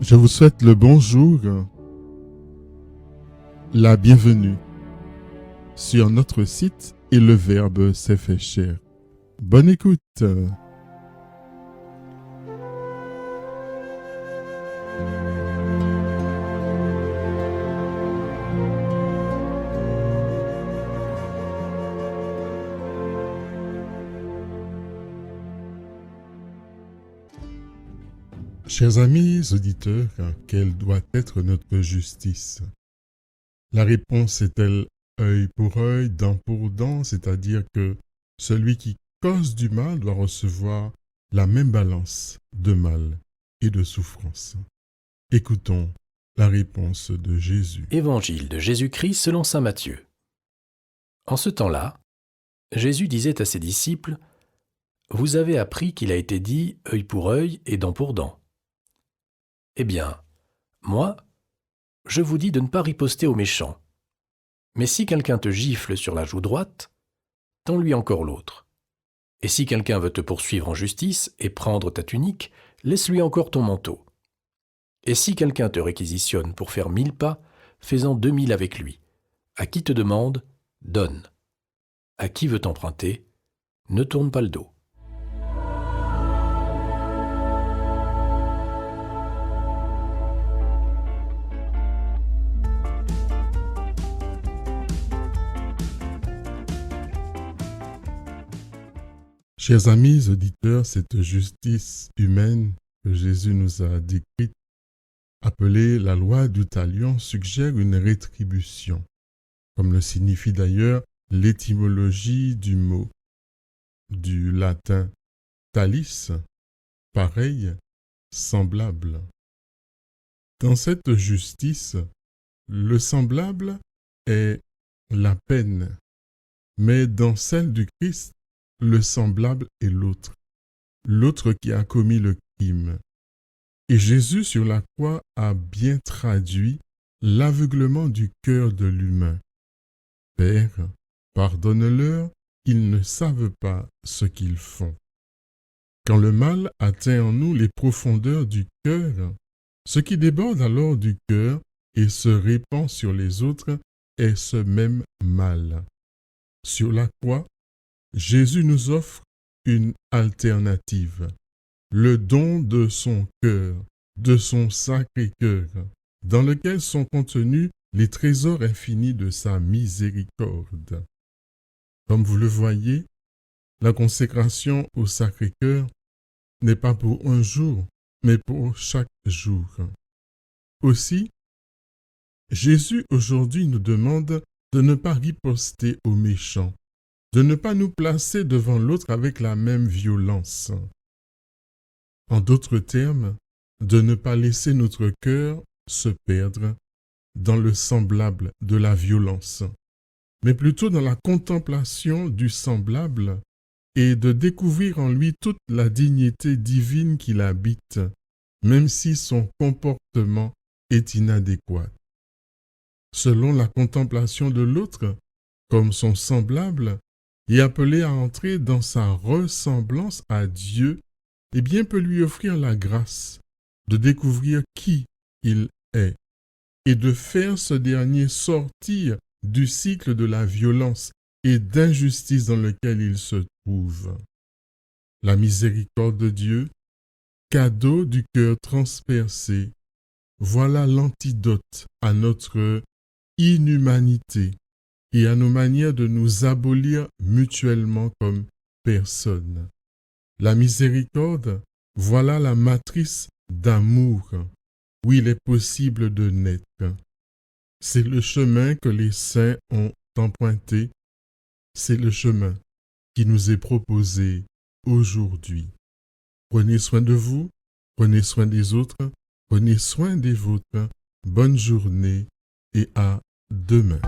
Je vous souhaite le bonjour, la bienvenue sur notre site et le Verbe s'est fait chair. Bonne écoute. Chers amis auditeurs, quelle doit être notre justice? La réponse est-elle œil pour œil, dent pour dent, c'est-à-dire que celui qui cause du mal doit recevoir la même balance de mal et de souffrance. Écoutons la réponse de Jésus. Évangile de Jésus-Christ selon saint Matthieu. En ce temps-là, Jésus disait à ses disciples : « Vous avez appris qu'il a été dit œil pour œil et dent pour dent. Eh bien, moi, je vous dis de ne pas riposter aux méchants. Mais si quelqu'un te gifle sur la joue droite, tends-lui encore l'autre. Et si quelqu'un veut te poursuivre en justice et prendre ta tunique, laisse-lui encore ton manteau. Et si quelqu'un te réquisitionne pour faire 1000 pas, fais-en 2000 avec lui. À qui te demande, donne. À qui veut t'emprunter, ne tourne pas le dos. » Chers amis auditeurs, cette justice humaine que Jésus nous a décrite, appelée la loi du talion, suggère une rétribution, comme le signifie d'ailleurs l'étymologie du mot du latin talis, pareil, semblable. Dans cette justice, le semblable est la peine, mais dans celle du Christ, le semblable est l'autre qui a commis le crime. Et Jésus sur la croix a bien traduit l'aveuglement du cœur de l'humain. Père, pardonne-leur, ils ne savent pas ce qu'ils font. Quand le mal atteint en nous les profondeurs du cœur, ce qui déborde alors du cœur et se répand sur les autres est ce même mal. Sur la croix, Jésus nous offre une alternative, le don de son cœur, de son sacré cœur, dans lequel sont contenus les trésors infinis de sa miséricorde. Comme vous le voyez, la consécration au sacré cœur n'est pas pour un jour, mais pour chaque jour. Aussi, Jésus aujourd'hui nous demande de ne pas riposter aux méchants, de ne pas nous placer devant l'autre avec la même violence. En d'autres termes, de ne pas laisser notre cœur se perdre dans le semblable de la violence, mais plutôt dans la contemplation du semblable et de découvrir en lui toute la dignité divine qu'il habite, même si son comportement est inadéquat. Selon la contemplation de l'autre, comme son semblable, et appelé à entrer dans sa ressemblance à Dieu, eh bien peut lui offrir la grâce de découvrir qui il est et de faire ce dernier sortir du cycle de la violence et d'injustice dans lequel il se trouve. La miséricorde de Dieu, cadeau du cœur transpercé, voilà l'antidote à notre inhumanité et à nos manières de nous abolir mutuellement comme personnes. La miséricorde, voilà la matrice d'amour où il est possible de naître. C'est le chemin que les saints ont emprunté, c'est le chemin qui nous est proposé aujourd'hui. Prenez soin de vous, prenez soin des autres, prenez soin des vôtres. Bonne journée et à demain.